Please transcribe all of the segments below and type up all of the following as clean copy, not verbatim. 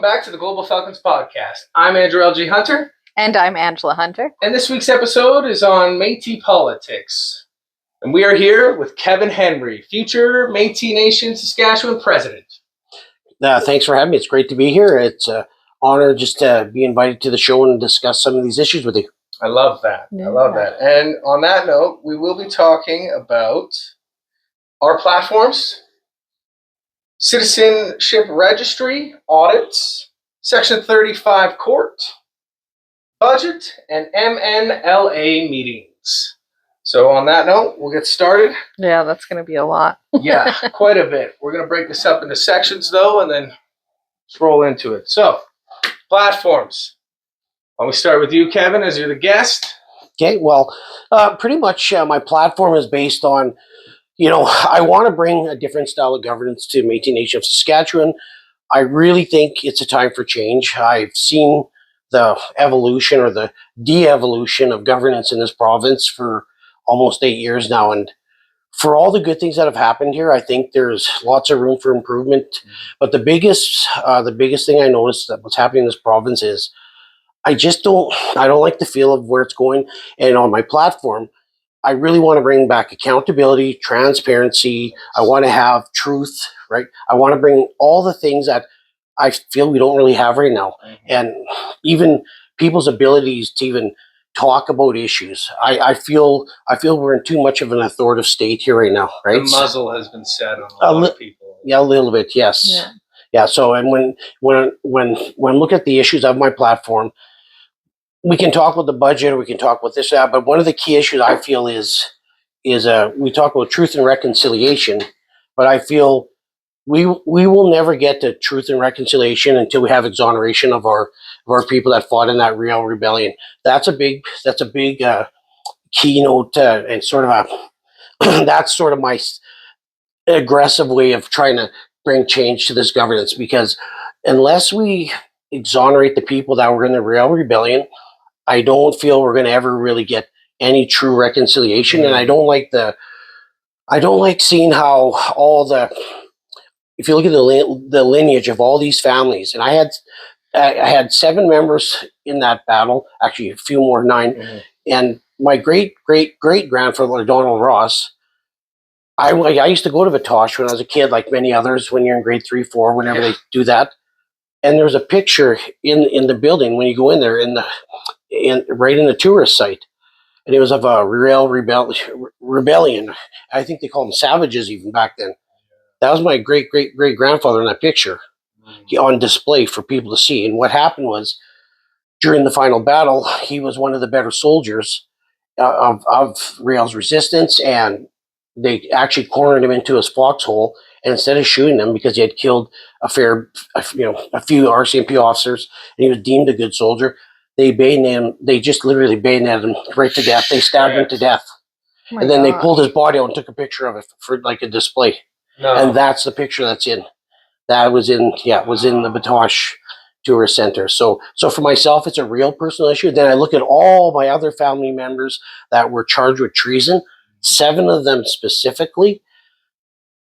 back to the Global Falcons podcast. I'm Andrew L.G. Hunter. And I'm Angela Hunter. And this week's episode is on Métis politics. And we are here with Kevin Henry, future Métis Nation Saskatchewan president. Thanks for having me. It's great to be here. It's an honor just to be invited to the show and discuss some of these issues with you. I love that. Yeah. I love that. And on that note, we will be talking about our platforms, Citizenship Registry, audits, Section 35 court, budget, and MNLA meetings. So on that note, we'll get started. Yeah, that's going to be a lot. Yeah, quite a bit. We're going to break this up into sections, though, and then let's roll into it. So, platforms. Why don't we start with you, Kevin, as you're the guest? Okay, well, pretty much my platform is based on, I want to bring a different style of governance to Métis Nation of Saskatchewan. I really think it's a time for change. I've seen the evolution or the de-evolution of governance in this province for almost 8 years now. And for all the good things that have happened here, I think there's lots of room for improvement. But the biggest thing I noticed that what's happening in this province is I don't like the feel of where it's going. And on my platform, I really want to bring back accountability, transparency. I want to have truth, right? I want to bring all the things that I feel we don't really have right now. And even people's abilities to even talk about issues. I feel we're in tue much of an authoritative state here right now, right? The muzzle has been set on a lot of people. Yeah, a little bit, yes. Yeah. So, and when look at the issues of my platform, we can talk about the budget, or we can talk about this, that, but one of the key issues I feel is we talk about truth and reconciliation, but I feel we will never get to truth and reconciliation until we have exoneration of our people that fought in that real rebellion. That's a big keynote and sort of that's sort of my aggressive way of trying to bring change to this governance, because unless we exonerate the people that were in the real rebellion, I don't feel we're going to ever really get any true reconciliation. And I don't like seeing how if you look at the lineage of all these families, and I had 7 members in that battle, actually a few more, 9, and my great grandfather Donald Ross. I used to go to Vitosh when I was a kid, like many others. When you're in grade 3, 4, whenever they do that, and there's a picture in the building when you go in there right in the tourist site, and it was of a real rebellion. I think they called them savages even back then. That was my great grandfather in that picture on display for people to see. And what happened was, during the final battle, he was one of the better soldiers of Real's resistance, and they actually cornered him into his foxhole. And instead of shooting him because he had killed a few RCMP officers and he was deemed a good soldier, they just literally bayoneted him right to death. They stabbed him to death. And then they pulled his body out and took a picture of it for like a display. No. And that's the picture that's in. That was in the Batoche Tourist Center. So for myself, it's a real personal issue. Then I look at all my other family members that were charged with treason, 7 of them specifically.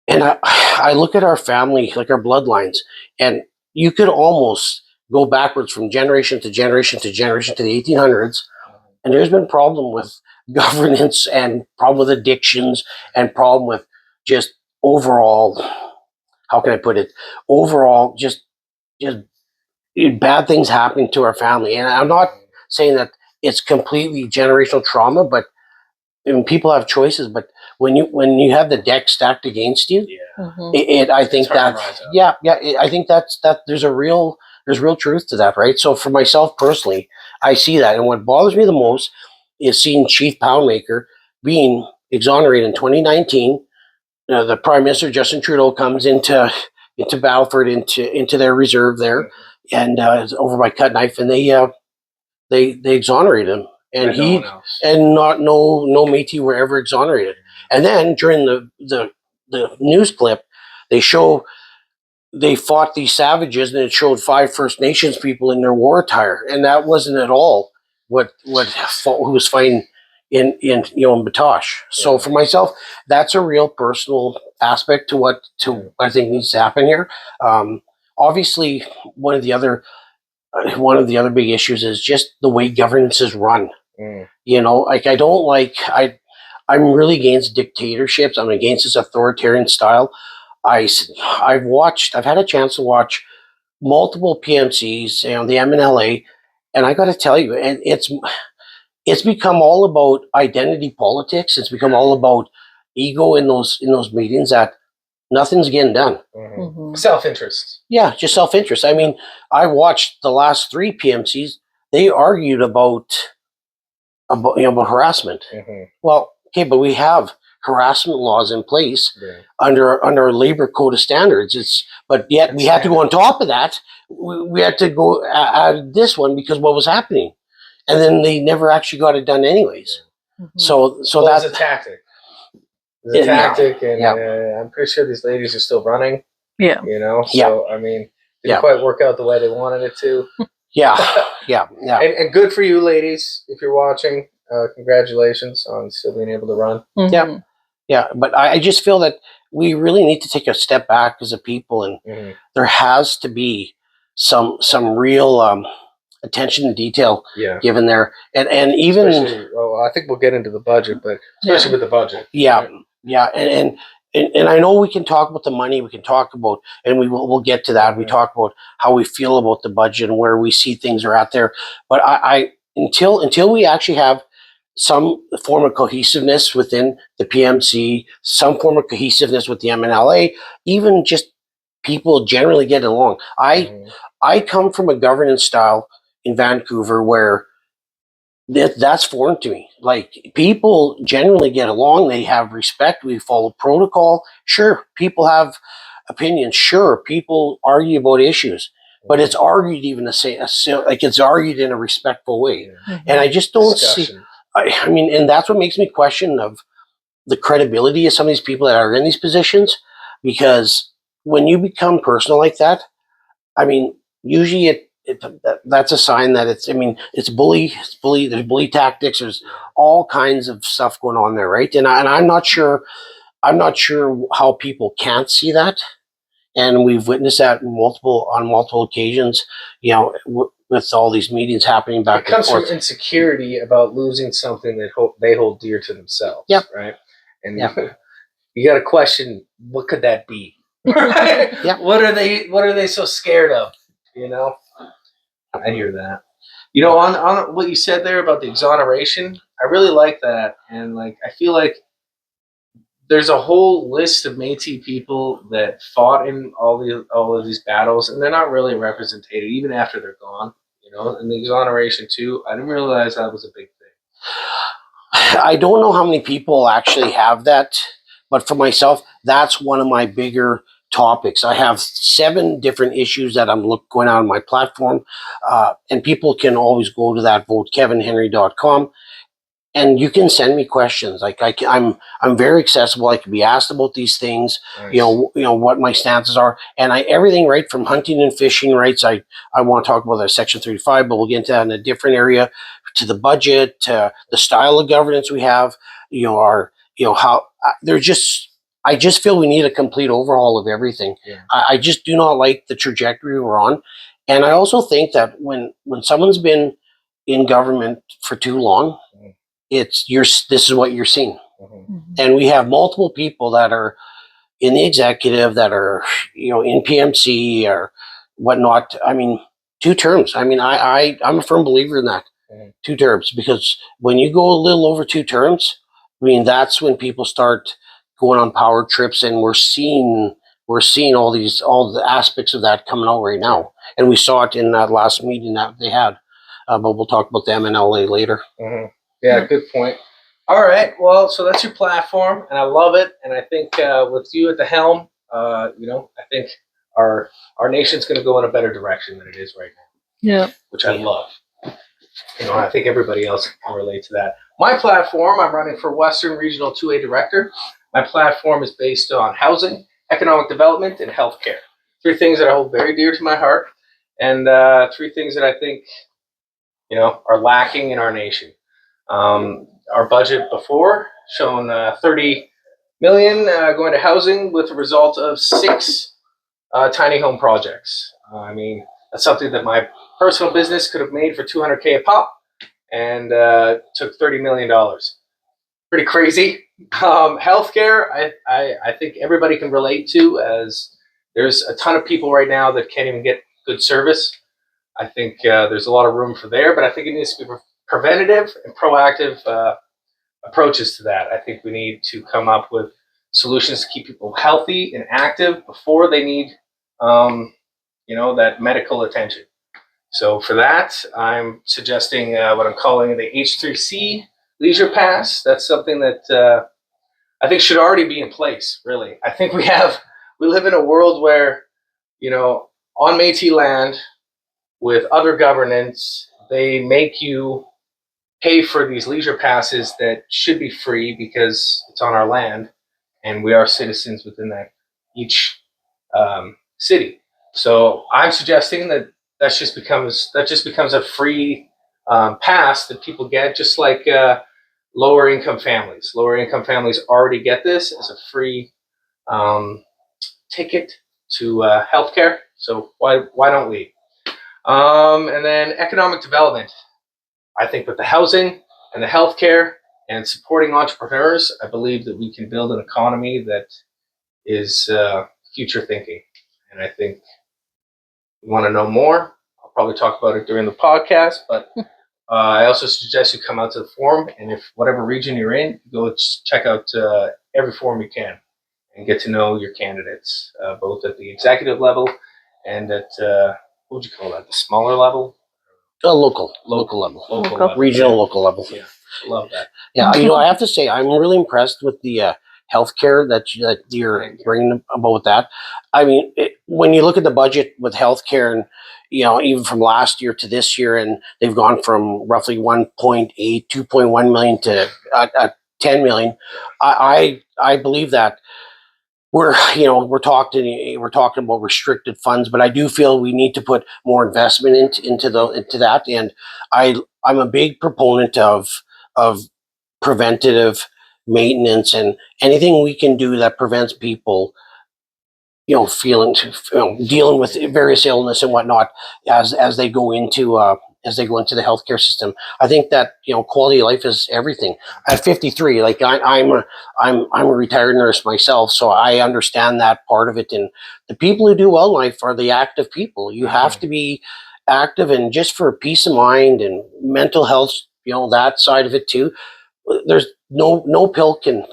And I look at our family, like our bloodlines, and you could almost go backwards from generation to generation to generation to the 1800s. And there's been problem with governance and problem with addictions and problem with just overall, how can I put it? Overall, just bad things happening to our family. And I'm not saying that it's completely generational trauma, but people have choices. But when you have the deck stacked against you, I think that there's real truth to that, right? So for myself personally, I see that, and what bothers me the most is seeing Chief Poundmaker being exonerated in 2019. The Prime Minister Justin Trudeau comes into Battleford, into their reserve there, and over by Cut Knife, and they exonerate him, and no Métis were ever exonerated. And then during the news clip, they show they fought these savages, and it showed 5 First Nations people in their war attire, and that wasn't at all who was fighting in Batoche. So for myself, that's a real personal aspect to what I think needs to happen here. obviously one of the other big issues is just the way governance is run. You know, like I'm really against dictatorships. I'm against this authoritarian style. I've had a chance to watch multiple PMCs, the MNLA, and I got to tell you, and it's become all about identity politics. It's become all about ego in those meetings that nothing's getting done. Self-interest. Yeah, just self-interest. I mean, I watched the last 3 PMCs. They argued about harassment. Well, okay, but we have harassment laws in place under our labor code of standards. But yet we had to go on top of that. We had to go add this one because what was happening, and then they never actually got it done anyways. So that's a tactic. It's a tactic, and I'm pretty sure these ladies are still running. Yeah. You know, so I mean, didn't quite work out the way they wanted it to. Yeah. And good for you, ladies, if you're watching. Congratulations on still being able to run. Yeah. But I just feel that we really need to take a step back as a people, and there has to be some real attention to detail given there, and even. I think we'll get into the budget, but especially with the budget. Yeah, and I know we can talk about the money. We can talk about, and we'll get to that. We talk about how we feel about the budget and where we see things are at there. But I until we actually have some form of cohesiveness within the PMC, some form of cohesiveness with the MNLA, even just people generally getting along. I come from a governance style in Vancouver where that's foreign to me. Like, people generally get along, they have respect, we follow protocol. Sure, people have opinions. Sure, people argue about issues, but it's argued it's argued in a respectful way. And I just don't see. I mean, and that's what makes me question of the credibility of some of these people that are in these positions, because when you become personal like that, I mean, usually that's a sign that it's bully. There's bully tactics. There's all kinds of stuff going on there, right? And I'm not sure. I'm not sure how people can't see that, and we've witnessed that on multiple occasions. With all these meetings happening back and forth. It comes from insecurity about losing something that they hold dear to themselves. Yep. Right. And you got to question, what could that be? Right? Yep. What are they so scared of? You know. I hear that. You know, on what you said there about the exoneration, I really like that, and I feel like there's a whole list of Métis people that fought in all of these battles, and they're not really represented even after they're gone. You know, and the exoneration too. I didn't realize that was a big thing. I don't know how many people actually have that, but for myself, that's one of my bigger topics. I have 7 different issues that I'm going on my platform, and people can always go to that votekevinhenry.com, and you can send me questions. I'm very accessible. I can be asked about these things. Nice. You know what my stances are, and everything right from hunting and fishing rights. I want to talk about the Section 35, but we'll get into that in a different area. To the budget, to the style of governance we have. I just feel we need a complete overhaul of everything. Yeah. I just do not like the trajectory we're on. And I also think that when someone's been in government for too long, this is what you're seeing. And we have multiple people that are in the executive, that are, in PMC or whatnot. I mean, 2 terms. I mean, I'm a firm believer in that. 2 terms, because when you go a little over 2 terms, I mean, that's when people start going on power trips, and we're seeing all the aspects of that coming out right now, and we saw it in that last meeting that they had. But we'll talk about the MNLA later. Yeah, good point. All right, well, so that's your platform, and I love it. And I think with you at the helm, I think our nation's going to go in a better direction than it is right now. Yeah, which I love. I think everybody else can relate to that. My platform, I'm running for Western Regional 2A Director. My platform is based on housing, economic development, and healthcare. 3 things that I hold very dear to my heart, and 3 things that I think, are lacking in our nation. Our budget before shown $30 million going to housing, with a result of 6 tiny home projects. I mean, that's something that my personal business could have made for $200K a pop, and took $30 million. Pretty crazy. Healthcare, I think everybody can relate to, as there's a ton of people right now that can't even get good service. I think there's a lot of room for there, but I think it needs to be preventative and proactive approaches to that. I think we need to come up with solutions to keep people healthy and active before they need, that medical attention. So for that, I'm suggesting what I'm calling the H3C Leisure Pass. That's something that I think should already be in place. Really, I think we live in a world where, on Métis land with other governance, they make you pay for these leisure passes that should be free because it's on our land and we are citizens within each city. So I'm suggesting that just becomes a free pass that people get, just like lower income families. Lower income families already get this as a free ticket to healthcare. So why don't we? And then economic development. I think with the housing and the healthcare and supporting entrepreneurs, I believe that we can build an economy that is future thinking. And I think you want to know more, I'll probably talk about it during the podcast, but I also suggest you come out to the forum, and if whatever region you're in, go check out every forum you can and get to know your candidates, both at the executive level and at, what would you call that, the smaller level? Local level, Local. regional, local level. Yeah, love that. Yeah, I have to say, I'm really impressed with the healthcare that you're bringing about with that. I mean, when you look at the budget with healthcare, and even from last year to this year, and they've gone from roughly 1.8, 2.1 million to 10 million. I believe that we're talking about restricted funds, but I do feel we need to put more investment into that, and I'm a big proponent of preventative maintenance and anything we can do that prevents people dealing with various illness and whatnot as they go into the healthcare system. I think that quality of life is everything. At 53, like I'm a retired nurse myself, so I understand that part of it. And the people who do well in life are the active people. You have to be active, and just for peace of mind and mental health, that side of it too. There's no pill can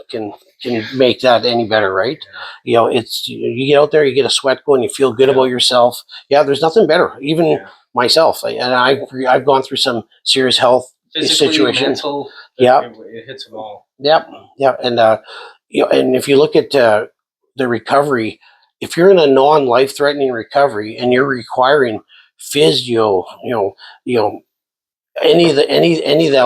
make that any better, right? It's you get out there, you get a sweat going, you feel good about yourself. Yeah, there's nothing better. Even myself, and I've gone through some serious health situations. Mental, yeah, it hits them all. Yep, yeah, and and if you look at the recovery, if you're in a non-life-threatening recovery and you're requiring physio, any of the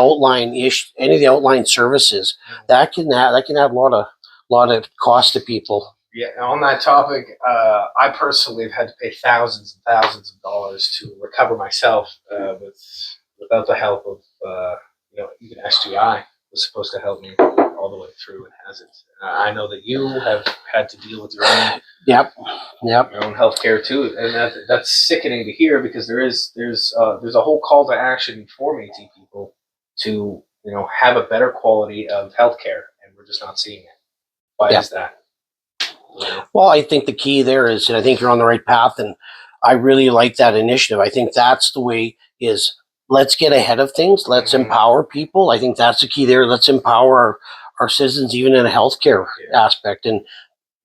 outline services that can add a lot of cost to people. Yeah, on that topic, I personally have had to pay thousands and thousands of dollars to recover myself without the help of even SGI was supposed to help me all the way through, and hasn't. I know that you have had to deal with your own your own healthcare too, and that's sickening to hear, because there's a whole call to action for Métis people to have a better quality of healthcare, and we're just not seeing it. Why is that? Well, I think the key there is, and I think you're on the right path, and I really like that initiative. I think that's the way is, let's get ahead of things. Let's empower people. I think that's the key there. Let's empower our citizens, even in a healthcare aspect, and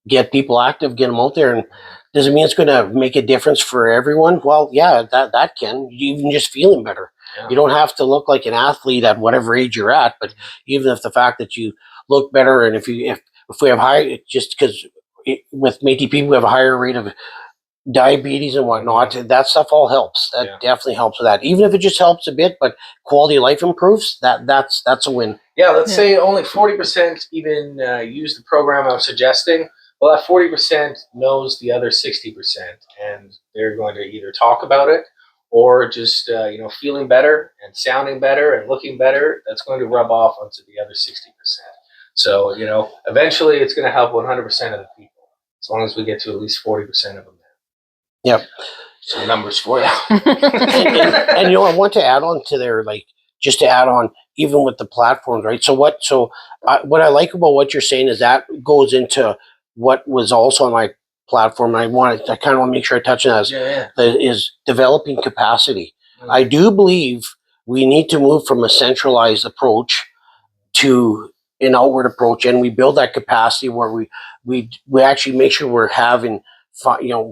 get people active, get them out there. And does it mean it's going to make a difference for everyone? Well, yeah, that can. Even just feeling better. Yeah. You don't have to look like an athlete at whatever age you're at, but even if the fact that you look better, and if we have high, just because with Métis people we have a higher rate of diabetes and whatnot, that stuff all helps. That definitely helps with that. Even if it just helps a bit, but quality of life improves, that's a win. Yeah, let's say only 40% even use the program I'm suggesting. Well, that 40% knows the other 60%, and they're going to either talk about it or just feeling better and sounding better and looking better. That's going to rub off onto the other 60%. So eventually it's going to help 100% of the people, as long as we get to at least 40% of them. Yep. Some numbers for you. And you know, I want to add on to there, like just to add on, even with the platforms, right? So what I like about what you're saying is that goes into what was also on my platform. And I kind of want to make sure I touch on that is developing capacity. I do believe we need to move from a centralized approach to an outward approach, and we build that capacity where we actually make sure we're having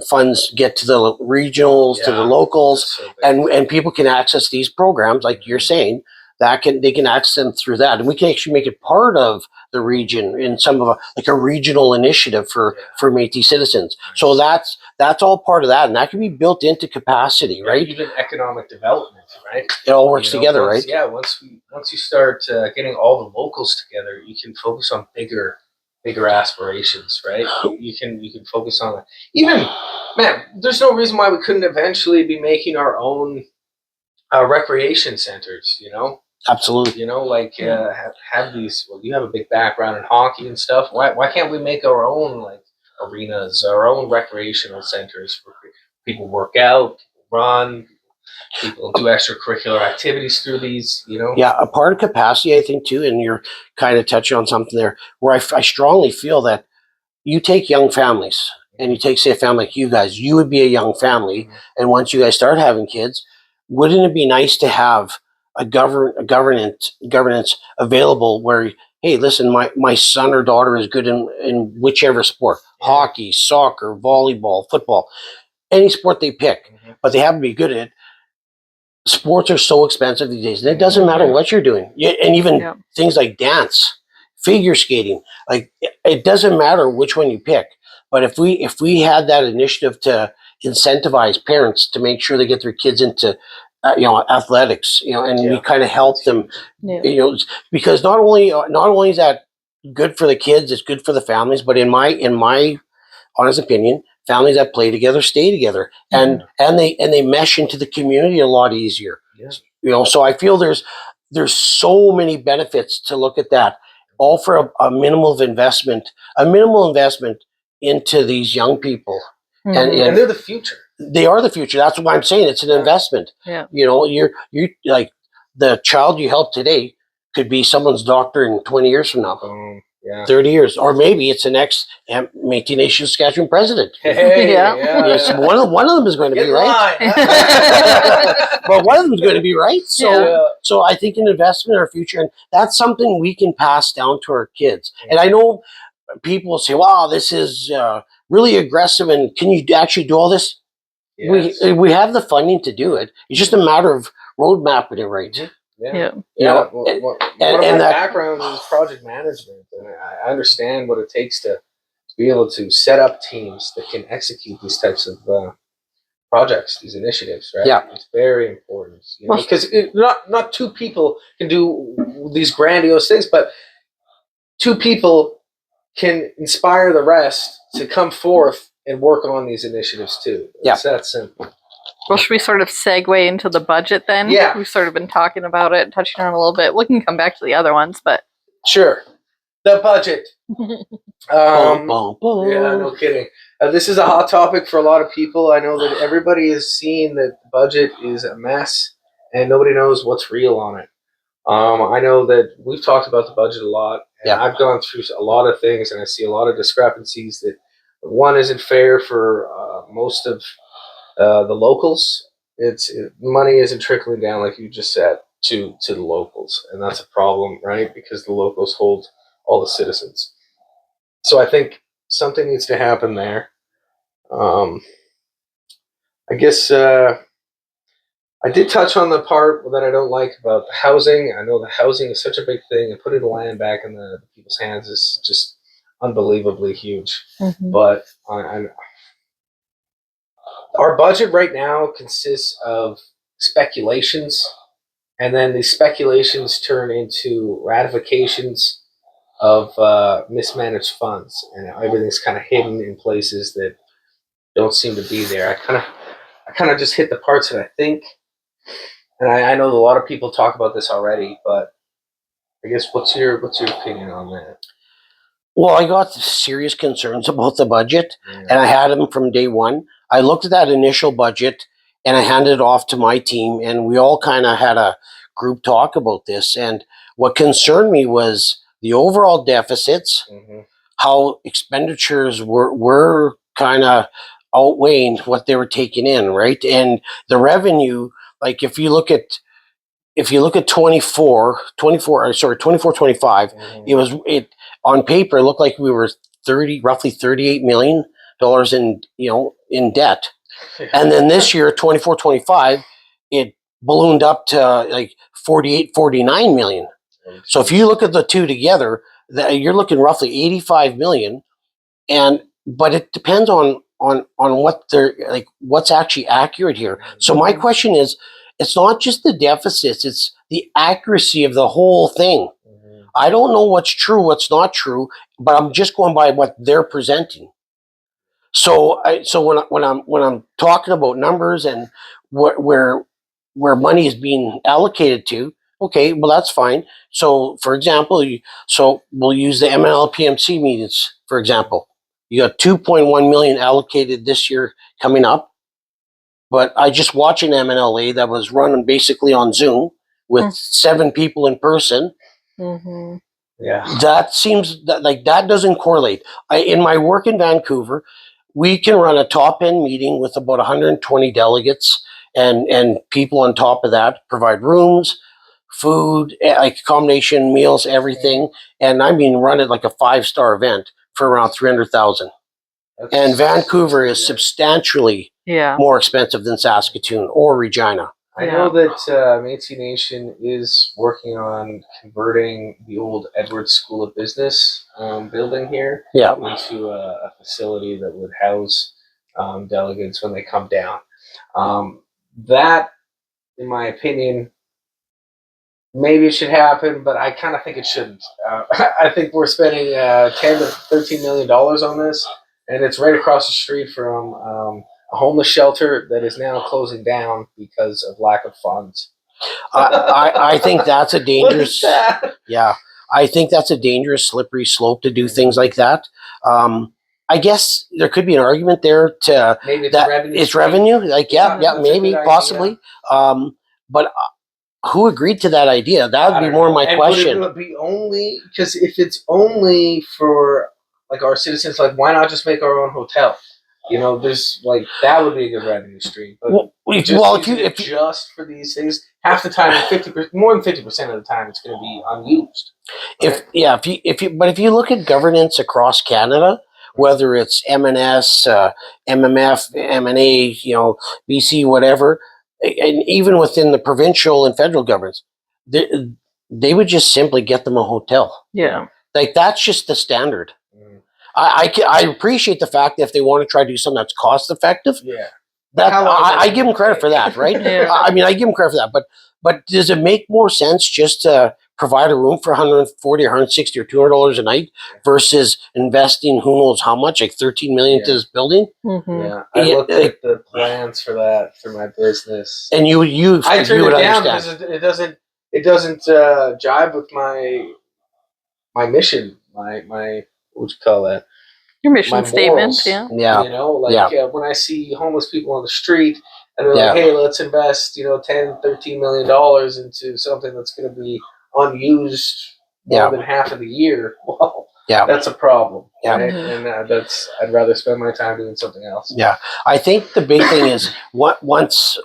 funds get to the regionals, to the locals, and people can access these programs like you're saying. They can access them through that, and we can actually make it part of the region in some of like a regional initiative for Métis citizens. So that's all part of that, and that can be built into capacity, right? Even economic development, right? It all works together, right? Yeah, once you start getting all the locals together, you can focus on bigger aspirations, right? You can focus on even, man. There's no reason why we couldn't eventually be making our own recreation centers, Absolutely. like have these. Well, you have a big background in hockey and stuff. Why can't we make our own like arenas, our own recreational centers where people work out, people run, people do extracurricular activities through these? Yeah, a part of capacity, I think too, and you're kind of touching on something there where I strongly feel that you take young families and you take, say, a family like you guys, you would be a young family, and once you guys start having kids, wouldn't it be nice to have a governance available where, hey, listen, my son or daughter is good in whichever sport, hockey, soccer, volleyball, football, any sport they pick, but they have to be good at it. Sports are so expensive these days, and it doesn't matter what you're doing. And even things like dance, figure skating, like it doesn't matter which one you pick. But if we had that initiative to incentivize parents to make sure they get their kids into athletics, and we kind of help them, because not only is that good for the kids, it's good for the families. But in my honest opinion, families that play together stay together, and they mesh into the community a lot easier. So I feel there's so many benefits to look at that, all for a minimal investment into these young people. And they're the future. They are the future. That's why I'm saying it's an investment. You're like, the child you help today could be someone's doctor in 20 years from now. 30 years, or maybe it's the next Métis Nation Saskatchewan president. Yes, one of them is going to be right. But one of them is going to be right. So I think an investment in our future, and that's something we can pass down to our kids. And I know people will say, "Wow, this is really aggressive," and can you actually do all this? Yes. We have the funding to do it. It's just a matter of road mapping it right. One of my background is project management, and I understand what it takes to be able to set up teams that can execute these types of projects, these initiatives. Right? Yeah, it's very important, because not two people can do these grandiose things, but two people can inspire the rest to come forth and work on these initiatives too. It's that simple. Well, should we sort of segue into the budget then? Yeah. We've sort of been talking about it, touching on it a little bit. We can come back to the other ones, but... Sure. The budget. Yeah, no kidding. This is a hot topic for a lot of people. I know that everybody is seeing that the budget is a mess and nobody knows what's real on it. I know that we've talked about the budget a lot, and I've gone through a lot of things, and I see a lot of discrepancies that one isn't fair for most of the locals. Money isn't trickling down, like you just said, to the locals, and that's a problem, right? Because the locals hold all the citizens. So I think something needs to happen there. I guess I did touch on the part that I don't like about the housing. I know the housing is such a big thing, and putting the land back in the people's hands is just unbelievably huge. But our budget right now consists of speculations, and then these speculations turn into ratifications of mismanaged funds, and everything's kind of hidden in places that don't seem to be there. I kind of just hit the parts that I think, and I know a lot of people talk about this already, but I guess what's your opinion on that? Well, I got serious concerns about the budget, and I had them from day one. I looked at that initial budget and I handed it off to my team, and we all kind of had a group talk about this. And what concerned me was the overall deficits, how expenditures were kind of outweighing what they were taking in, right? And the revenue, like if you look at 24, 25, it on paper it looked like we were roughly $38 million in debt. And then this year, 24, 25, it ballooned up to like 48, 49 million. So if you look at the two together, you're looking roughly 85 million. But it depends on what they're like, what's actually accurate here. So my question is, it's not just the deficits, it's the accuracy of the whole thing. I don't know what's true, what's not true, but I'm just going by what they're presenting. So when I'm talking about numbers and where money is being allocated to, okay, well that's fine. So for example, we'll use the MNLA PMC meetings for example. You got 2.1 million allocated this year coming up, but I just watched an MNLA that was running basically on Zoom with 7 people in person. Yeah, that seems that doesn't correlate. In my work in Vancouver, we can run a top end meeting with about 120 delegates and people on top of that, provide rooms, food, like accommodation, meals, everything. And I mean, run it like a 5-star event for around 300,000. And Vancouver is substantially more expensive than Saskatoon or Regina. I know that Métis Nation is working on converting the old Edwards School of Business building here into a facility that would house delegates when they come down. That, in my opinion, maybe it should happen, but I kind of think it shouldn't. I think we're spending $10 to $13 million on this, and it's right across the street from a homeless shelter that is now closing down because of lack of funds. I think that's a dangerous. What is that? Yeah, I think that's a dangerous, slippery slope to do things like that. I guess there could be an argument there to maybe it's that revenue. it's revenue. Like maybe possibly. But who agreed to that idea? That would be more my question. Would it be only because if it's only for like our citizens, like why not just make our own hotel? There's like that would be a good revenue stream. But if just for these things, half the time, more than 50% of the time, it's going to be unused. Right? If you look at governance across Canada, whether it's MNS, MMF, MNA, BC, whatever, and even within the provincial and federal governments, they would just simply get them a hotel. Yeah, like that's just the standard. I appreciate the fact that if they want to try to do something that's cost effective, I give them credit for that, right? I mean, I give them credit for that, but does it make more sense just to provide a room for $140 or $160 or $200 a night versus investing who knows how much, like $13 million to this building? Yeah, I looked at the plans for that for my business, and I turned it down because it doesn't jive with my mission, my what would you call that? Your mission statement, when I see homeless people on the street and they're like, hey, let's invest, $10, $13 million into something that's going to be unused more than half of the year. Well, that's a problem. Right? And I'd rather spend my time doing something else. Yeah, I think the big thing is once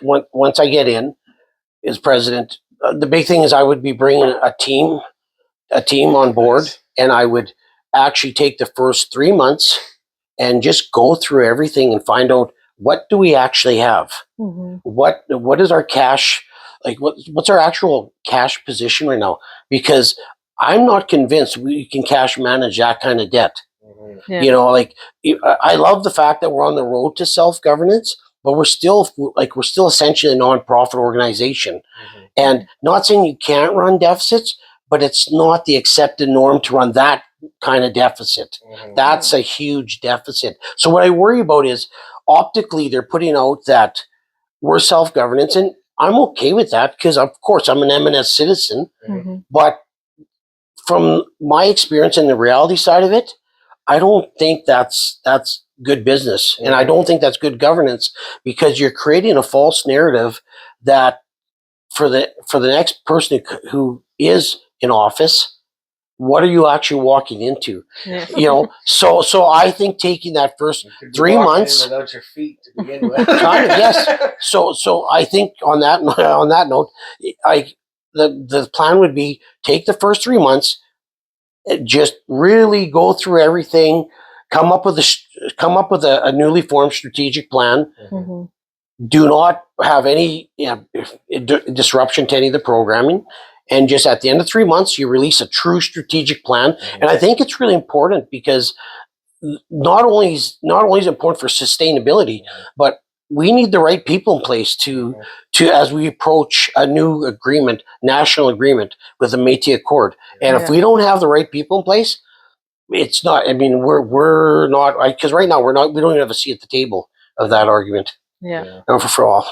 I get in as president, the big thing is I would be bringing a team on board, and I would actually take the first 3 months and just go through everything and find out what do we actually have? What is our cash, like what's our actual cash position right now? Because I'm not convinced we can cash manage that kind of debt. I love the fact that we're on the road to self-governance, but we're still essentially a non-profit organization. And not saying you can't run deficits, but it's not the accepted norm to run that kind of deficit. That's a huge deficit. So what I worry about is optically they're putting out that we're self-governance, and I'm okay with that because of course I'm an MNS citizen, but from my experience and the reality side of it, I don't think that's good business. And I don't think that's good governance, because you're creating a false narrative that for the next person who is in office, what are you actually walking into? Yeah. You know, so I think taking that first You could be 3 walking in months, without your feet to begin with. kind of, yes. So I think on that note, the plan would be take the first 3 months, just really go through everything, come up with a newly formed strategic plan. Mhm. Do not have any disruption to any of the programming, and just at the end of 3 months, you release a true strategic plan. And I think it's really important, because not only is it important for sustainability, but we need the right people in place to as we approach a new agreement, national agreement with the Métis Accord. And if we don't have the right people in place, it's not. I mean, we're not, because right now we don't even have a seat at the table of that argument. Yeah. For all,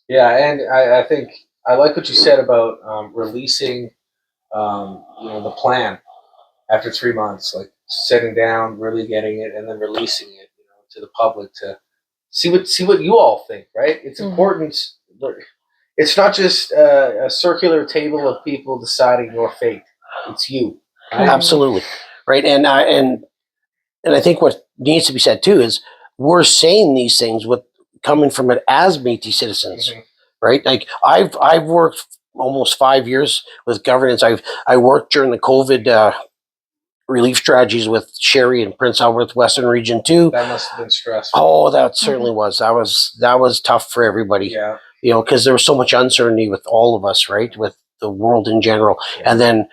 Yeah, and I think I like what you said about releasing, the plan after 3 months, like sitting down, really getting it, and then releasing it, to the public to see what you all think. Right? It's important. It's not just a circular table of people deciding your fate. It's you. Right? Absolutely, right. And I think what needs to be said too is we're saying these things with coming from it as Métis citizens, right? Like I've worked almost 5 years with governance. I worked during the COVID relief strategies with Sherry and Prince Albert Western Region 2. That must have been stressful. Oh, that certainly was. That was tough for everybody. Yeah. Because there was so much uncertainty with all of us, right? With the world in general. Yeah. And then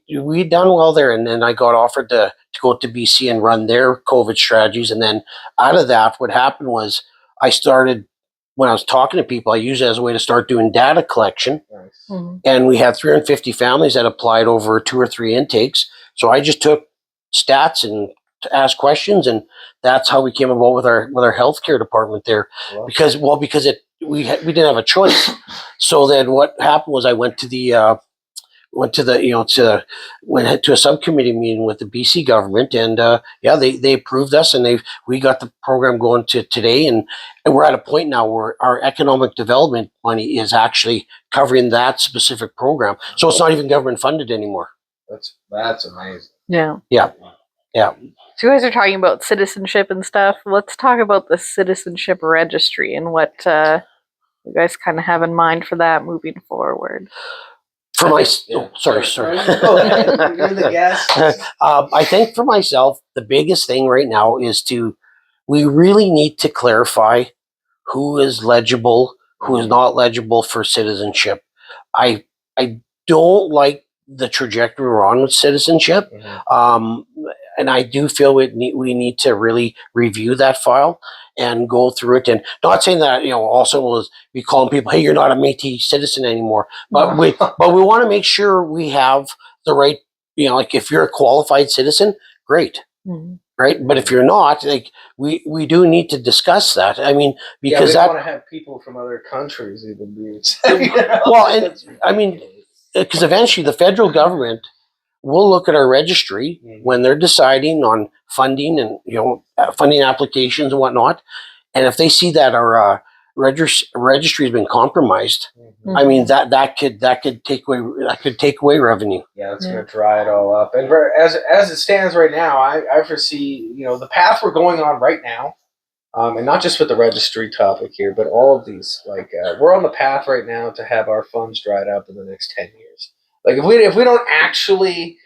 we'd done well there, and then I got offered to go to BC and run their COVID strategies. And then out of that, what happened was I started, when I was talking to people, I used it as a way to start doing data collection. Nice. And we had 350 families that applied over 2 or 3 intakes. So I just took stats and asked questions, and that's how we came about with our healthcare department there. Well, Because we didn't have a choice. So then what happened was I went to a subcommittee meeting with the BC government, and they approved us, and we got the program going to today, and we're at a point now where our economic development money is actually covering that specific program. So it's not even government funded anymore. that's amazing. Yeah. Yeah. So you guys are talking about citizenship and stuff. Let's talk about the Citizenship Registry and what you guys kind of have in mind for that moving forward. Sorry. You're the guest. I think for myself, the biggest thing right now is we really need to clarify who is legible, who is not legible for citizenship. I don't like the trajectory we're on with citizenship. And I do feel we need to really review that file and go through it. And not saying that, also will be calling people, hey, you're not a Métis citizen anymore. But we want to make sure we have the right, like if you're a qualified citizen, great. Right. But if you're not, like we do need to discuss that. I mean, because we don't want to have people from other countries even be. Well, and I mean, because eventually the federal government will look at our registry when they're deciding on funding and funding applications and whatnot, and if they see that our registry has been compromised, I mean that could take away revenue. Yeah, it's going to dry it all up. And as it stands right now, I foresee the path we're going on right now, and not just with the registry topic here, but all of these. Like we're on the path right now to have our funds dried up in the next 10 years. Like if we don't actually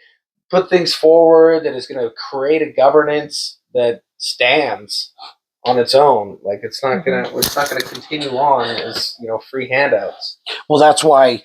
put things forward that is going to create a governance that stands on its own, like it's not going to continue on as free handouts. Well, that's why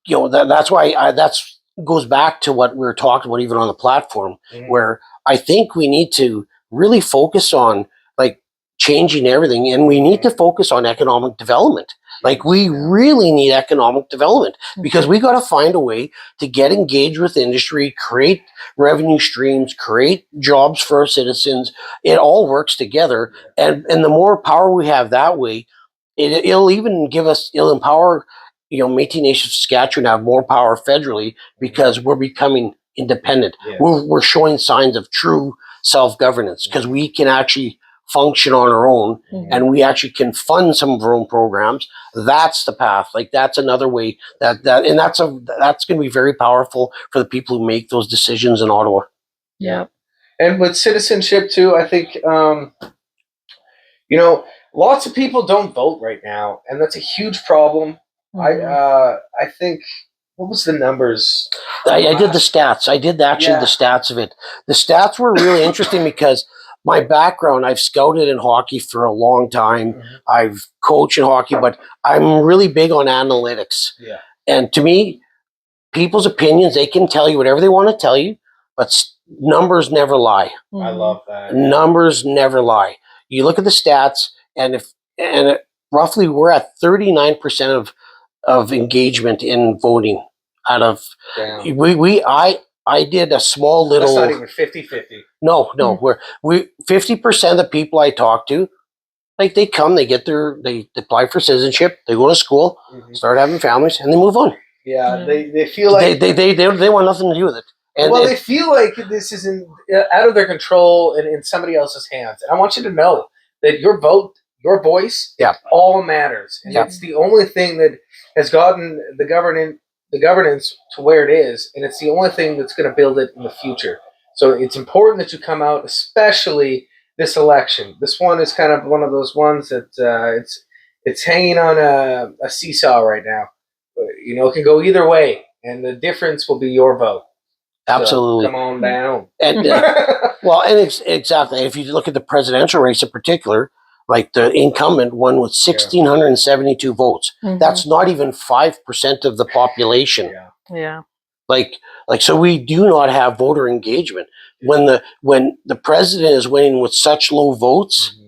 that goes back to what we were talking about even on the platform, where I think we need to really focus on like changing everything, and we need to focus on economic development. Like we really need economic development, because we got to find a way to get engaged with industry, create revenue streams, create jobs for our citizens. It all works together, and the more power we have that way, it'll empower Métis Nation Saskatchewan to have more power federally, because we're becoming independent. We're showing signs of true self-governance because we can actually function on our own and we actually can fund some of our own programs. That's the path. Like that's another way that's going to be very powerful for the people who make those decisions in Ottawa. Yeah. And with citizenship too, I think lots of people don't vote right now, and that's a huge problem. I think, what was the numbers? I did the stats. I did the stats of it. The stats were really interesting because my background, I've scouted in hockey for a long time. I've coached in hockey, but I'm really big on analytics. Yeah. And to me, people's opinions, they can tell you whatever they want to tell you, but numbers never lie. I love that. Numbers never lie. You look at the stats, and roughly we're at 39% of engagement in voting out of I did a small little. That's not even 50-50. No, we're 50% of the people I talk to, like they come, they apply for citizenship, they go to school, start having families, and they move on. Yeah, they feel like they want nothing to do with it. And they feel like this is out of their control and in somebody else's hands. And I want you to know that your vote, your voice, all matters. And it's the only thing that has gotten the governance to where it is, and it's the only thing that's going to build it in the future. So it's important that you come out, especially this election. This one is kind of one of those ones that it's hanging on a seesaw right now. It can go either way, and the difference will be your vote. Absolutely. So come on down. And exactly. If you look at the presidential race in particular, like the incumbent won with 1,672 votes. That's not even 5% of the population. Yeah. Like so we do not have voter engagement. When the president is winning with such low votes,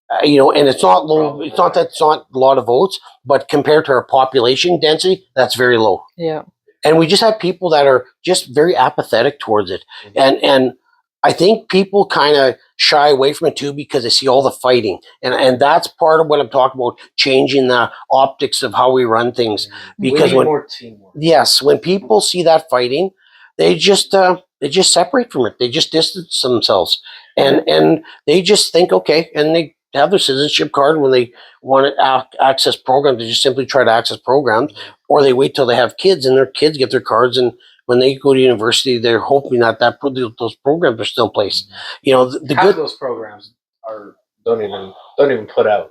and it's not low, it's not that it's not a lot of votes, but compared to our population density, that's very low. Yeah. And we just have people that are just very apathetic towards it. And I think people kind of shy away from it too because they see all the fighting. And that's part of what I'm talking about, changing the optics of how we run things. Because more teamwork. Yes, when people see that fighting, they just separate from it. They just distance themselves. And they just think, okay, and they have their citizenship card. When they want to access programs, they just simply try to access programs, or they wait till they have kids and their kids get their cards, and when they go to university, they're hoping that those programs are still in place. Half of those programs don't even put out.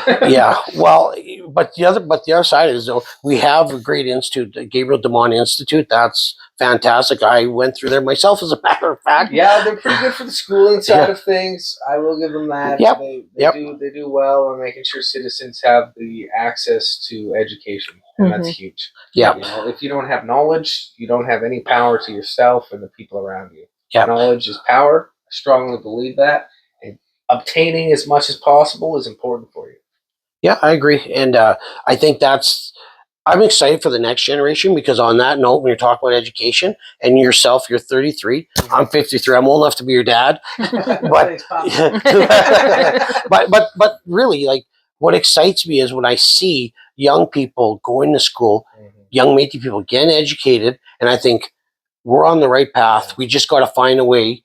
Yeah, well, but the other side is, though, we have a great institute, the Gabriel Demont Institute. That's fantastic. I went through there myself, as a matter of fact. Yeah, they're pretty good for the schooling side of things. I will give them that. Yep. They do well on making sure citizens have the access to education, and that's huge. Yeah. If you don't have knowledge, you don't have any power to yourself and the people around you. Yeah. Knowledge is power. I strongly believe that. And obtaining as much as possible is important for you. Yeah, I agree. And I think I'm excited for the next generation, because on that note, when you're talking about education and yourself, you're 33, I'm 53. I'm old enough to be your dad. But, but really, like, what excites me is when I see young people going to school, young Métis people getting educated, and I think we're on the right path. We just got to find a way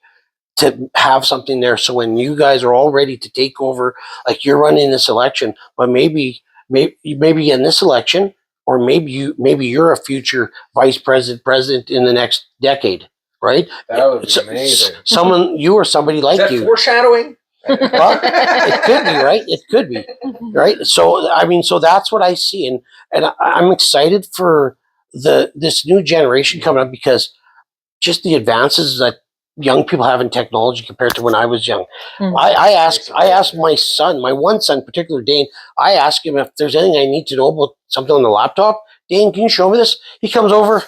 to have something there. So when you guys are all ready to take over, like you're running this election, but maybe in this election, or maybe you're a future vice president in the next decade, right? That would be amazing. You or somebody like you. Is that foreshadowing? Well, it could be, right? It could be, right? So so that's what I see, and I'm excited for this new generation coming up, because just the advances that young people have in technology compared to when I was young. I asked my son, my one son in particular, Dane, I asked him if there's anything I need to know about something on the laptop. Dane, can you show me this? He comes over.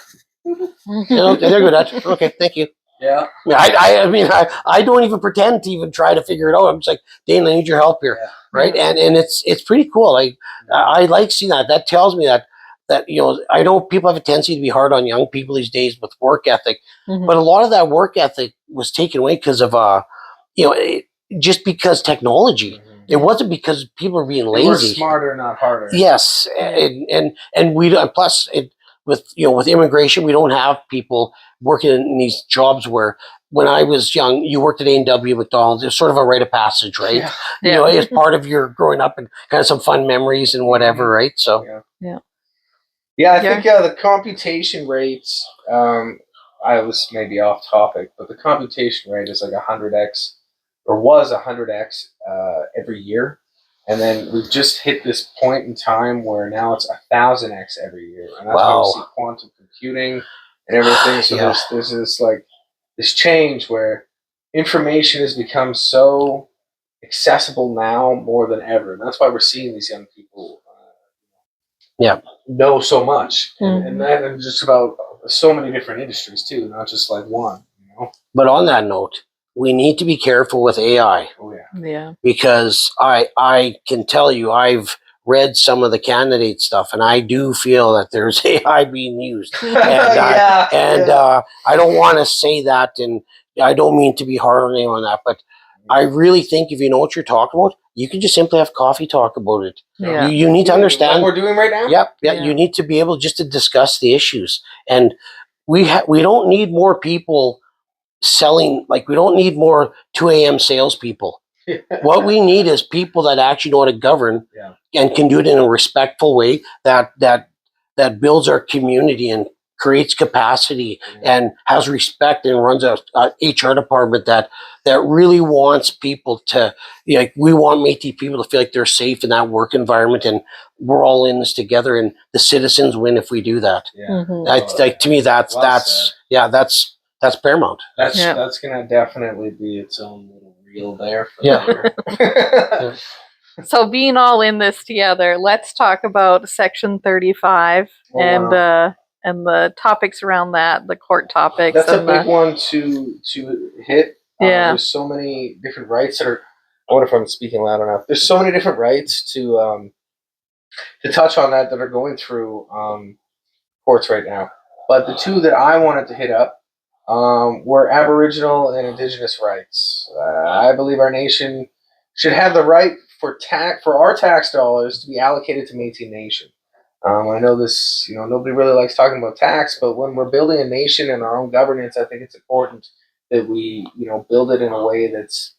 There go, Dad. Okay, thank you. Yeah. I don't even pretend to even try to figure it out. I'm just like, Dane, I need your help here. Yeah. Right. And it's pretty cool. Like, I like seeing that. That tells me that I know people have a tendency to be hard on young people these days with work ethic, but a lot of that work ethic was taken away because of, just because technology. It wasn't because people were being lazy. We're smarter, not harder. Yes, and we plus with immigration, we don't have people working in these jobs where when I was young, you worked at A&W McDonald's. It's sort of a rite of passage, right? Yeah. You know, it's part of your growing up and kind of some fun memories and whatever, right? So, I think the computation rates. I was maybe off topic, but the computation rate is like 100x, or was 100x every year, and then we've just hit this point in time where now it's 1,000x every year, and that's why we see quantum computing and everything. So there's this like this change where information has become so accessible now more than ever, and that's why we're seeing these young people know so much, and just about so many different industries too, not just like one. You know. But on that note, we need to be careful with AI. Oh Yeah. Because I can tell you, I've read some of the candidate stuff, and I do feel that there's AI being used. And I don't want to say that, and I don't mean to be hard on anyone on that, but I really think if you know what you're talking about, you can just simply have coffee talk about it. Yeah. You need to understand what we're doing right now. Yeah. You need to be able just to discuss the issues, and we don't need more people selling. Like, we don't need more 2 a.m. salespeople. What we need is people that actually know how to govern and can do it in a respectful way that builds our community and creates capacity and has respect and runs a HR department that really wants people to, like, we want Métis people to feel like they're safe in that work environment, and we're all in this together, and the citizens win if we do that. Like, to me, that's paramount. That's gonna definitely be its own little reel there. For So being all in this together, let's talk about Section 35 and the topics around that, the court topics. That's a big one to hit. There's so many different rights that are. I wonder if I'm speaking loud enough. There's so many different rights to touch on that are going through courts right now. But the two that I wanted to hit up were Aboriginal and Indigenous rights. I believe our nation should have the right for our tax dollars to be allocated to Métis Nation. I know this, nobody really likes talking about tax, but when we're building a nation and our own governance, I think it's important that we, build it in a way that's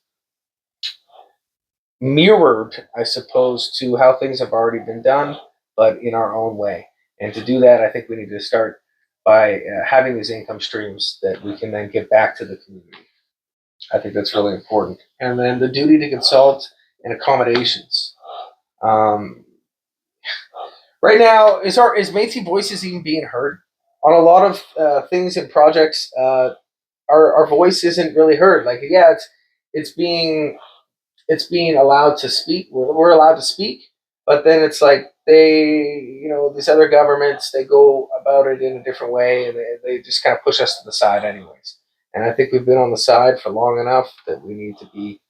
mirrored, I suppose, to how things have already been done, but in our own way. And to do that, I think we need to start by having these income streams that we can then give back to the community. I think that's really important. And then the duty to consult and accommodations. Right now, is Métis voices even being heard? On a lot of things and projects, our voice isn't really heard. Like, it's being allowed to speak. We're allowed to speak, but then it's like these other governments, they go about it in a different way, and they just kind of push us to the side anyways. And I think we've been on the side for long enough that we need to be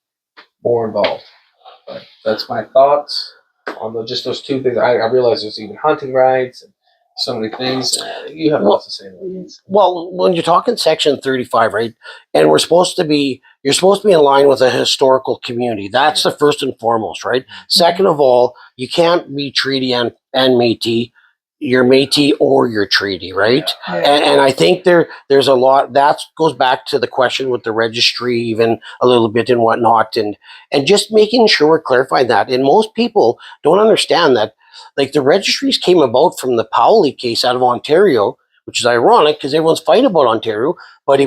more involved. But that's my thoughts on just those two things. I realize there's even hunting rights and so many things. You have lots to say about these. Well, when you're talking Section 35, right, and you're supposed to be in line with a historical community. That's the first and foremost, right? Second of all, you can't be treaty and Métis. You're Métis or you're treaty, right? And I think there's a lot that goes back to the question with the registry, even a little bit and whatnot, and just making sure we're clarifying that. And most people don't understand that. Like, the registries came about from the Powley case out of Ontario, which is ironic because everyone's fighting about Ontario, but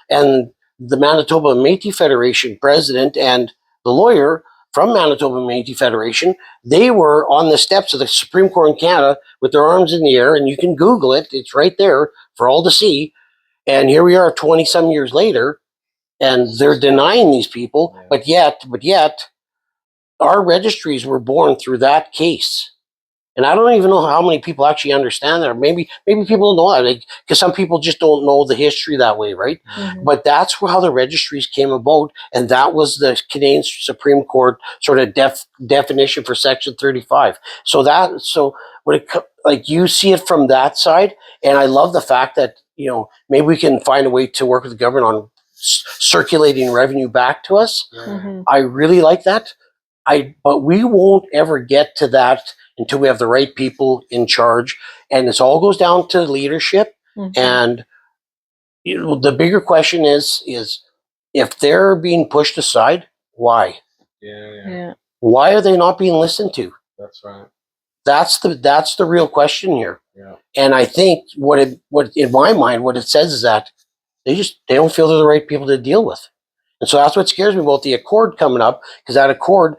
and the Manitoba Métis Federation president and the lawyer from Manitoba Métis Federation, they were on the steps of the Supreme Court in Canada with their arms in the air, and you can Google it. It's right there for all to see. And here we are 20-some years later, and they're denying these people, but yet our registries were born through that case. And I don't even know how many people actually understand that. Or maybe people don't know that, because some people just don't know the history that way, right? But that's how the registries came about, and that was the Canadian Supreme Court sort of definition for Section 35. So when you see it from that side, and I love the fact that maybe we can find a way to work with the government on circulating revenue back to us. I really like that. But we won't ever get to that until we have the right people in charge, and this all goes down to leadership. And the bigger question is if they're being pushed aside, why? Yeah. Why are they not being listened to? That's right. That's the real question here. Yeah. And I think what in my mind, what it says is that they don't feel they're the right people to deal with. And so that's what scares me about the accord coming up, because that accord,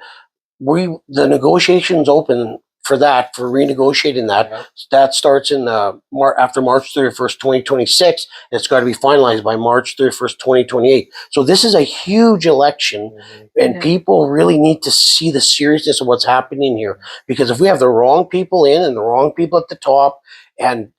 the negotiations open for renegotiating that. Yeah. That starts in after March 31st, 2026. And it's got to be finalized by March 31st, 2028. So this is a huge election, and people really need to see the seriousness of what's happening here. Because if we have the wrong people in and the wrong people at the top, and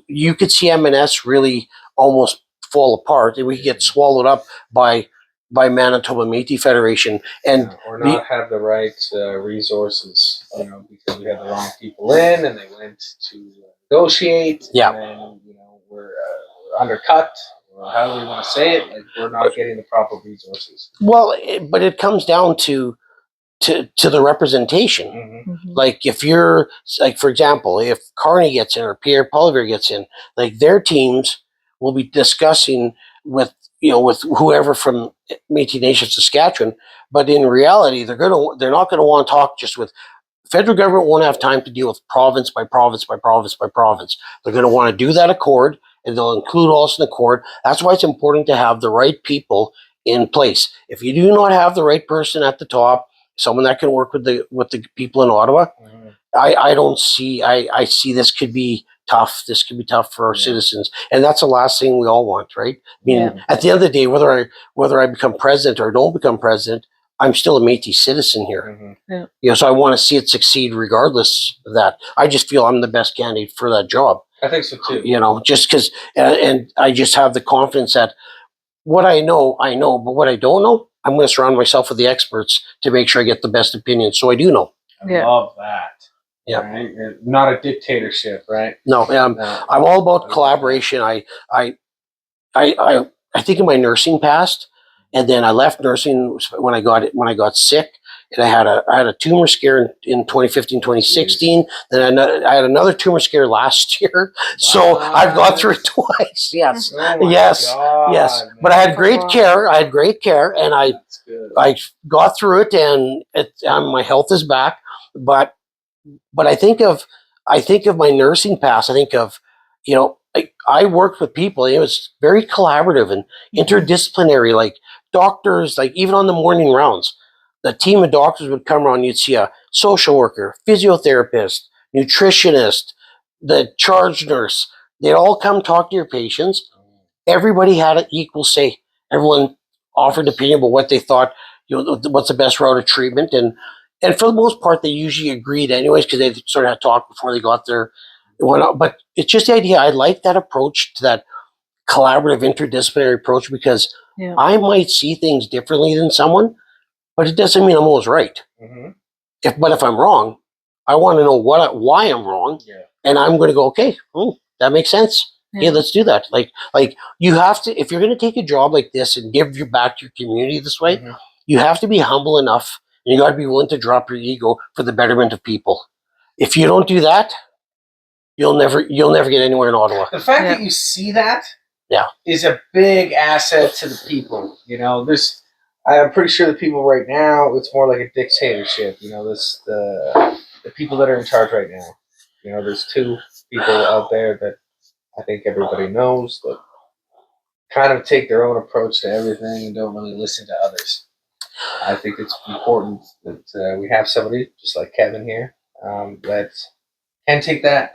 you could see MNS really almost fall apart, and we could get swallowed up by Manitoba Métis Federation, and or not have the right resources, because we had the wrong people in, and they went to negotiate. Yeah. And then, we're undercut, or however you want to say it. Like, we're not getting the proper resources. Well, but it comes down to the representation. Mm-hmm. Like, if you're, like, for example, if Carney gets in or Pierre Poilievre gets in, like, their teams will be discussing with whoever from Métis Nation Saskatchewan, but in reality, they're not going to want to talk just with federal government. Won't have time to deal with province by province by province by province. They're going to want to do that accord, and they'll include us in the accord. That's why it's important to have the right people in place. If you do not have the right person at the top, someone that can work with the people in Ottawa, I see this could be tough. This could be tough for our citizens, and that's the last thing we all want, right? I mean, at the end of the day, whether I become president or don't become president, I'm still a Métis citizen here. Mm-hmm. So I want to see it succeed regardless of that. I just feel I'm the best candidate for that job. I think so too. Just because, and I just have the confidence that what I know, but what I don't know, I'm going to surround myself with the experts to make sure I get the best opinion. So I do know. I love that. Yeah. Right? Not a dictatorship, right? No, I'm all about collaboration. I think of my nursing past, and then I left nursing when I got sick, and I had a tumor scare in 2015, 2016. Then I had another tumor scare last year. Wow. So I've gone through it twice. Yes, yes. Man. But I had great care. And I got through it, and my health is back. But I think of my nursing past. I think of, I worked with people. It was very collaborative and interdisciplinary, like doctors, like even on the morning rounds, the team of doctors would come around. You'd see a social worker, physiotherapist, nutritionist, the charge nurse. They'd all come talk to your patients. Everybody had an equal say. Everyone offered an opinion about what they thought, what's the best route of treatment. And for the most part, they usually agreed anyways, because they sort of had talked before they got there. But it's just the idea. I like that approach, to that collaborative, interdisciplinary approach, because I might see things differently than someone, but it doesn't mean I'm always right. Mm-hmm. If I'm wrong, I want to know why I'm wrong, and I'm going to go, okay, that makes sense. Yeah, let's do that. Like you have to, if you're going to take a job like this and give back to your community this way, you have to be humble enough. You got to be willing to drop your ego for the betterment of people. If you don't do that, you'll never get anywhere in Ottawa. The fact that you see that is a big asset to the people. I'm pretty sure the people right now, it's more like a dictatorship. The people that are in charge right now. There's two people out there that I think everybody knows that kind of take their own approach to everything and don't really listen to others. I think it's important that we have somebody just like Kevin here that can take that,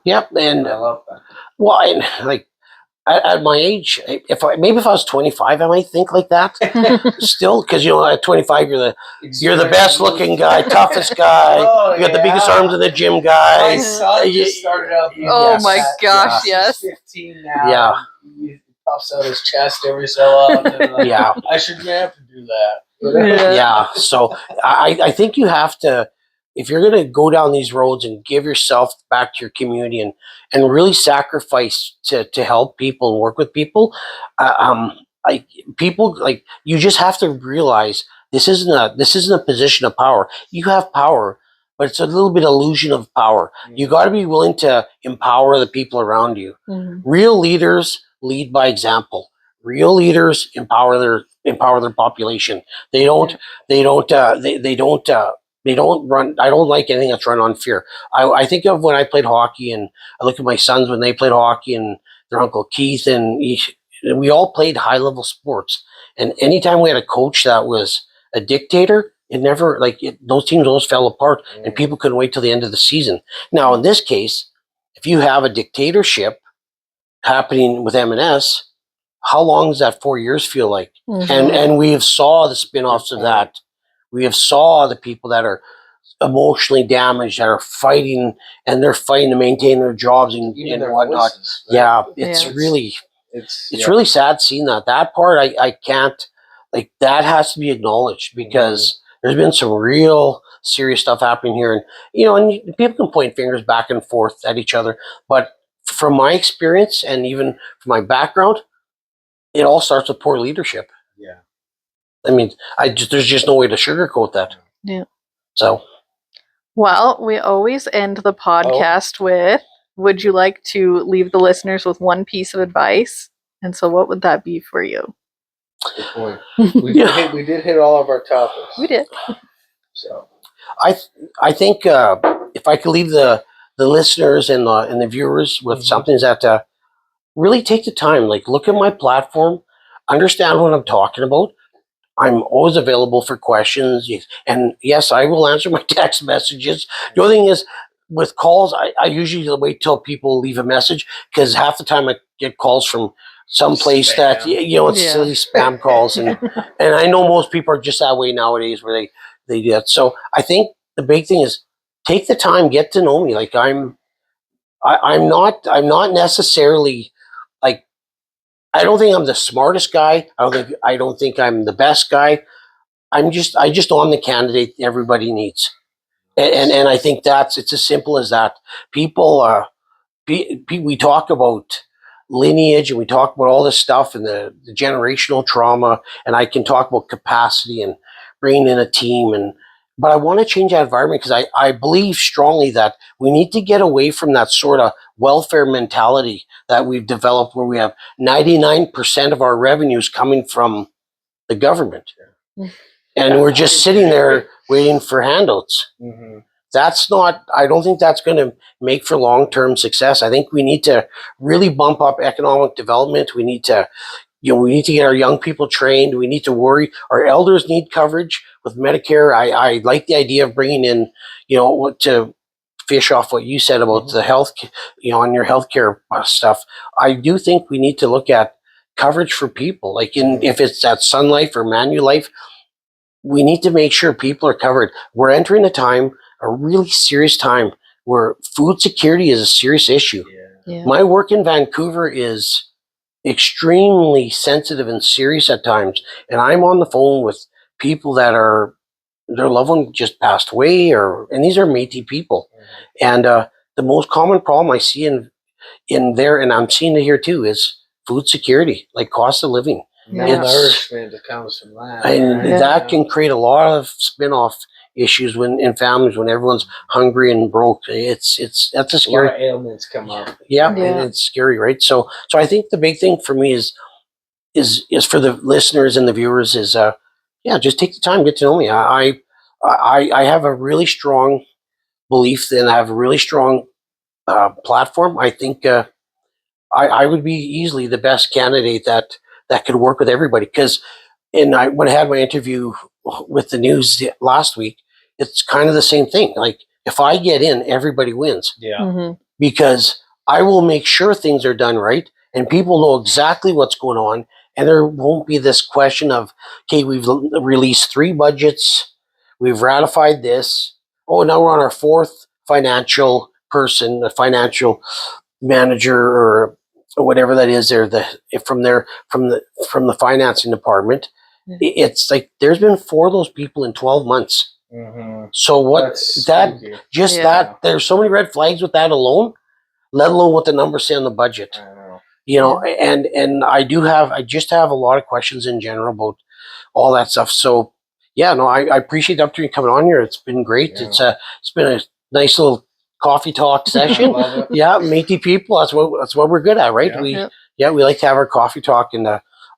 Yep, and I love that. Well, and like at my age, if I was 25, I might think like that. Still, because at 25, you're the best looking guy, toughest guy. You got the biggest arms in the gym guy. My son just started out. Oh my gosh! Yes. He's 15 now. He puffs out his chest every so often. I shouldn't have to do that. So I think you have to, if you're going to go down these roads and give yourself back to your community and really sacrifice to help people and work with people, you just have to realize this isn't a position of power. You have power, but it's a little bit illusion of power. You got to be willing to empower the people around you. Real leaders lead by example. Real leaders empower their population. They don't run. I don't like anything that's run on fear. I think of when I played hockey, and I look at my sons when they played hockey, and their uncle Keith, and we all played high level sports. And anytime we had a coach that was a dictator, it never those teams always fell apart, and people couldn't wait till the end of the season. Now, in this case, if you have a dictatorship happening with M&S, how long does that 4 years feel like? And we have saw the spin-offs of that. We have saw the people that are emotionally damaged, that are fighting, and they're fighting to maintain their jobs and whatnot. Voices, right? Yeah, it's really really sad seeing that. That part I can't, that has to be acknowledged, because there's been some real serious stuff happening here, and people can point fingers back and forth at each other, but from my experience and even from my background, it all starts with poor leadership. Yeah. I mean, there's just no way to sugarcoat that. Yeah. So. Well, we always end the podcast with, would you like to leave the listeners with one piece of advice? And so what would that be for you? Good point. We did hit all of our topics. We did. So I think if I could leave the listeners and the viewers with something, is that really take the time, look at my platform, understand what I'm talking about. I'm always available for questions, and yes, I will answer my text messages. The other thing is, with calls, I usually wait till people leave a message, because half the time I get calls from some place that it's silly spam calls, and I know most people are just that way nowadays, where they do that. So I think the big thing is take the time, get to know me. I'm not necessarily I don't think I'm the smartest guy. I don't think I'm the best guy. I just know I'm the candidate everybody needs, and I think it's as simple as that. People we talk about lineage, and we talk about all this stuff, and the generational trauma, and I can talk about capacity and bringing in a team, but I want to change that environment, because I believe strongly that we need to get away from that sort of welfare mentality that we've developed, where we have 99% of our revenues coming from the government. And we're just sitting there waiting for handouts. Mm-hmm. I don't think that's going to make for long-term success. I think we need to really bump up economic development. We need to get our young people trained. We need to worry. Our elders need coverage with Medicare. I like the idea of bringing in, to fish off what you said about the health, on your healthcare stuff. I do think we need to look at coverage for people, if it's at Sun Life or Manulife. We need to make sure people are covered. We're entering a really serious time, where food security is a serious issue. Yeah. My work in Vancouver is extremely sensitive and serious at times, and I'm on the phone with people that their loved one just passed away, and these are Métis people. And the most common problem I see in there, and I'm seeing it here too, is food security, cost of living. Malnourishment that comes from that. And that can create a lot of spin-off issues in families, when everyone's hungry and broke. That's a scary. A lot of ailments come up. Yeah, and it's scary, right? So I think the big thing for me is for the listeners and the viewers is just take the time, get to know me. I have a really strong belief, and I have a really strong platform. I think I would be easily the best candidate that could work with everybody, because when I had my interview with the news last week, it's kind of the same thing. If I get in, everybody wins. Yeah. Mm-hmm. Because I will make sure things are done right, and people know exactly what's going on, and there won't be this question of, okay, we've released 3 budgets, we've ratified this, now we're on our 4th financial person, the financial manager or whatever that is there, from the financing department. It's there's been 4 of those people in 12 months. Mm-hmm. So there's so many red flags with that alone, let alone what the numbers say on the budget. I know. And I just have a lot of questions in general about all that stuff. So I appreciate the opportunity coming on here. It's been great. Yeah. It's been a nice little coffee talk session. I love it. Yeah, Métis people. That's what we're good at, right? Yeah. Yeah, we like to have our coffee talk, and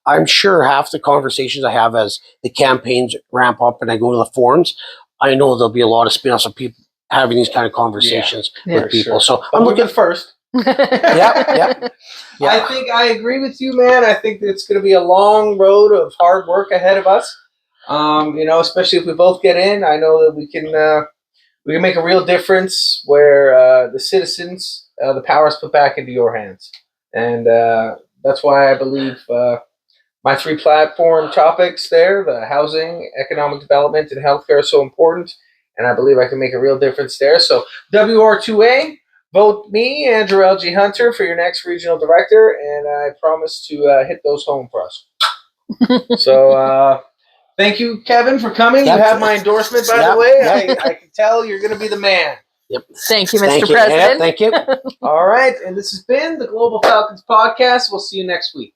I'm sure half the conversations I have as the campaigns ramp up and I go to the forums, I know there'll be a lot of spin-offs of people having these kind of conversations Yeah, with people. Sure. So But I'm we're looking the first. Yeah. I think I agree with you, man. I think it's going to be a long road of hard work ahead of us. Especially if we both get in, I know that we can make a real difference where the citizens, the power is put back into your hands, and that's why I believe my 3 platform topics there: the housing, economic development, and healthcare, are so important, and I believe I can make a real difference there. So WR2A. Vote me, Andrew L.G. Hunter, for your next regional director, and I promise to hit those home for us. So, thank you, Kevin, for coming. Yep. You have my endorsement, by the way. I can tell you're going to be the man. Yep. Thank you, Mr. Thank you. President. Thank you. All right, and this has been the Global Falcons podcast. We'll see you next week.